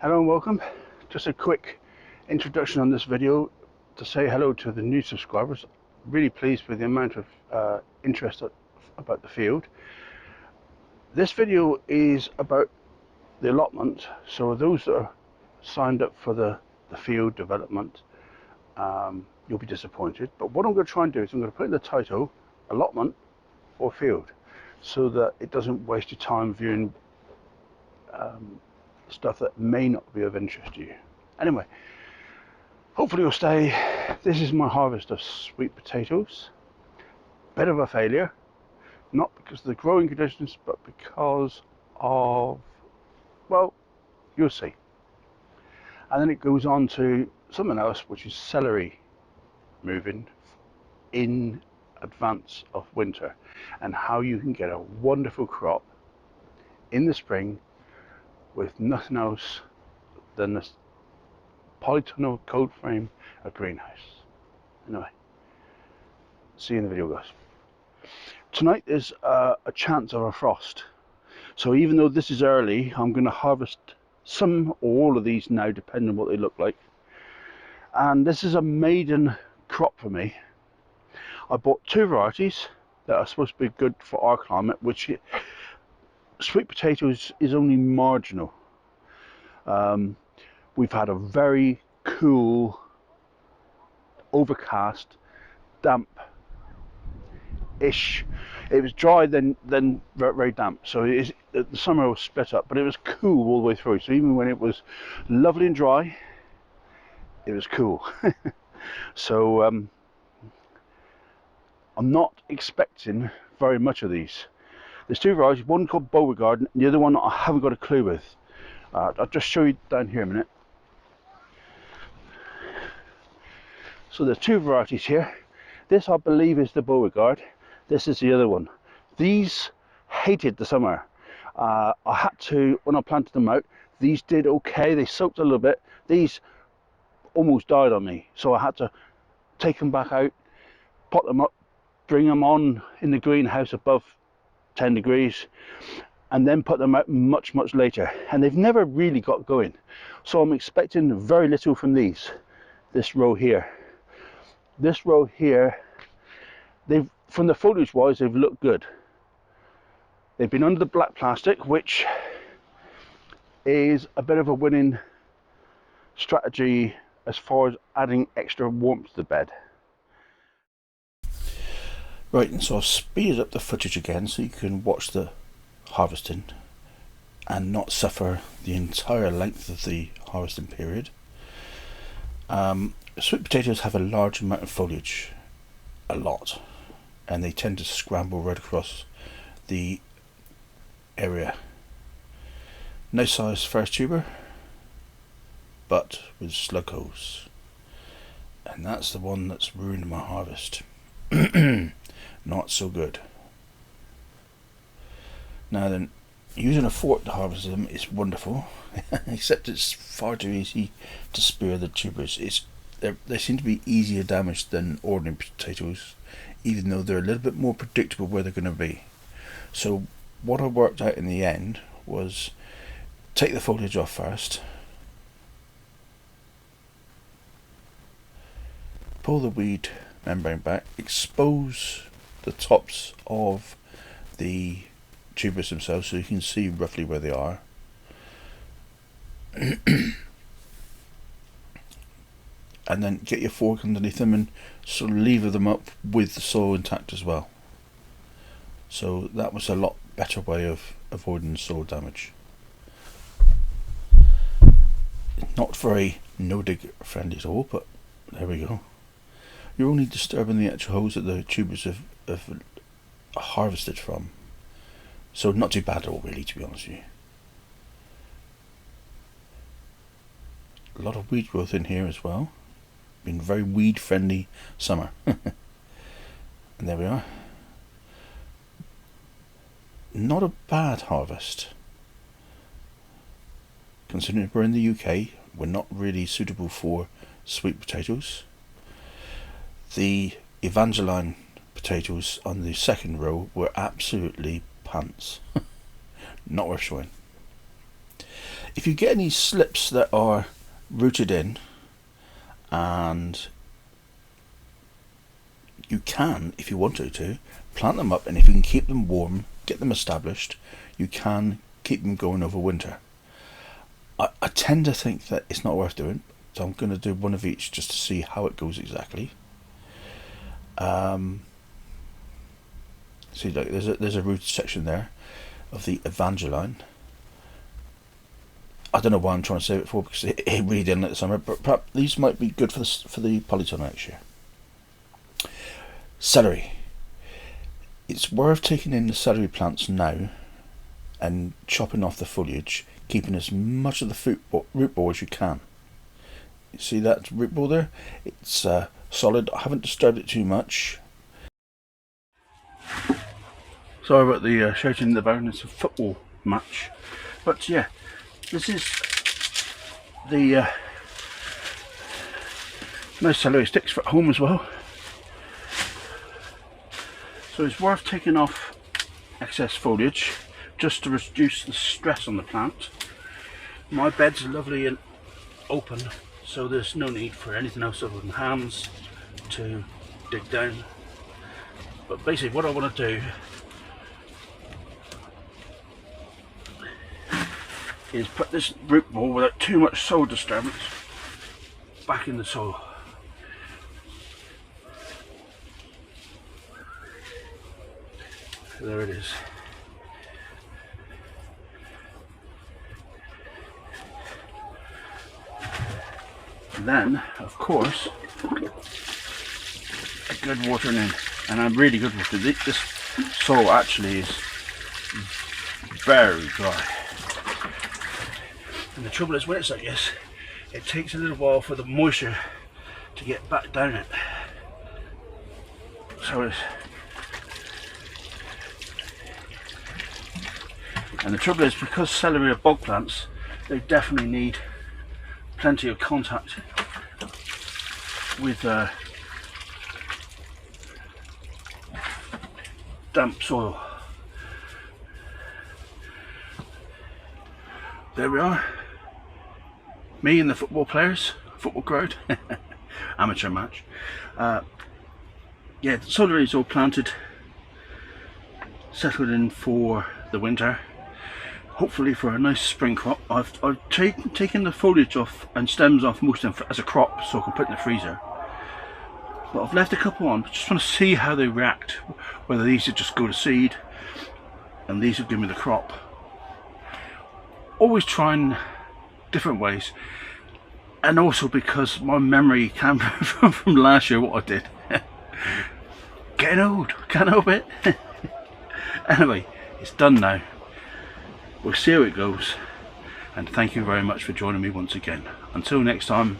Hello and welcome. Just a quick introduction on this video to say hello to the new subscribers. Really pleased with the amount of interest about the field. This video is about the allotment, so those that are signed up for the field development, you'll be disappointed. But what I'm going to try and do is I'm going to put in the title allotment or field, so that it doesn't waste your time viewing stuff that may not be of interest to you. Anyway, hopefully you'll stay. This is my harvest of sweet potatoes. Bit of a failure, not because of the growing conditions, but because of, well, you'll see. And then it goes on to something else, which is celery moving in advance of winter, and how you can get a wonderful crop in the spring with nothing else than this polytunnel cold frame, a greenhouse. Anyway, see you in the video, guys. Tonight is a chance of a frost, so even though this is early, I'm going to harvest some or all of these now, depending on what they look like. And this is a maiden crop for me. I bought two varieties that are supposed to be good for our climate, which sweet potatoes is only marginal. We've had a very cool, overcast, damp-ish. It was dry, then very damp. So the summer was split up, but it was cool all the way through. So even when it was lovely and dry, it was cool. So I'm not expecting very much of these. There's two varieties, one called Beauregard and the other one I haven't got a clue with. I'll just show you down here a minute. So there's two varieties here. This I believe is the Beauregard. This is the other one. These hated the summer. I had to, when I planted them out, these did okay. They soaked a little bit. These almost died on me. So I had to take them back out, pot them up, bring them on in the greenhouse above 10 degrees, and then put them out much later, and they've never really got going. So I'm expecting very little from these. This row here, they've, from the foliage wise, they've looked good. They've been under the black plastic, which is a bit of a winning strategy as far as adding extra warmth to the bed. Right, and so I've speeded up the footage again so you can watch the harvesting and not suffer the entire length of the harvesting period. Sweet potatoes have a large amount of foliage, a lot, and they tend to scramble right across the area. Nice sized first tuber, but with slug holes, and that's the one that's ruined my harvest. Not so good. Now then, using a fork to harvest them is wonderful, except it's far too easy to spear the tubers. They seem to be easier damaged than ordinary potatoes, even though they're a little bit more predictable where they're going to be. So what I worked out in the end was take the foliage off first, pull the weed membrane back, expose the tops of the tubers themselves so you can see roughly where they are. And then get your fork underneath them and sort of lever them up with the soil intact as well. So that was a lot better way of avoiding soil damage. Not very no-dig friendly at all, but there we go. You're only disturbing the actual holes that the tubers have harvested from. So not too bad at all, really, to be honest with you. A lot of weed growth in here as well. Been very weed friendly summer. And there we are. Not a bad harvest. Considering we're in the UK, we're not really suitable for sweet potatoes. The Evangeline potatoes on the second row were absolutely pants. Not worth showing. If you get any slips that are rooted in, and you can, if you wanted to, plant them up, and if you can keep them warm, get them established, you can keep them going over winter. I tend to think that it's not worth doing, so I'm going to do one of each just to see how it goes exactly. See, like there's a rooted section there of the Evangeline. I don't know why I'm trying to save it for, because it really didn't like the summer, but perhaps these might be good for the polytunnel next year. Celery. It's worth taking in the celery plants now and chopping off the foliage, keeping as much of the root ball as you can. You see that root ball there? It's solid. I haven't disturbed it too much. Sorry about the shouting in the background. It's a football match, but yeah, this is the nice celery sticks for at home as well. So it's worth taking off excess foliage just to reduce the stress on the plant. My bed's lovely and open, so there's no need for anything else other than hands to dig down. But basically what I want to do is put this root ball without too much soil disturbance back in the soil. There it is. And then, of course, a good watering in, and I'm really good with it. This soil actually is very dry. And the trouble is, when it's like this, it takes a little while for the moisture to get back down it. So it's, and the trouble is, because celery are bog plants, they definitely need plenty of contact with damp soil. There we are. Me and the football players, football crowd, amateur match. Yeah, the celery is all planted, settled in for the winter, hopefully for a nice spring crop. I've taken the foliage off and stems off most of them as a crop, so I can put in the freezer. But I've left a couple on, just want to see how they react, whether these would just go to seed and these will give me the crop. Always trying different ways, and also because my memory came from last year what I did. Getting old, can't help it. Anyway, it's done now. We'll see how it goes, and thank you very much for joining me once again. Until next time,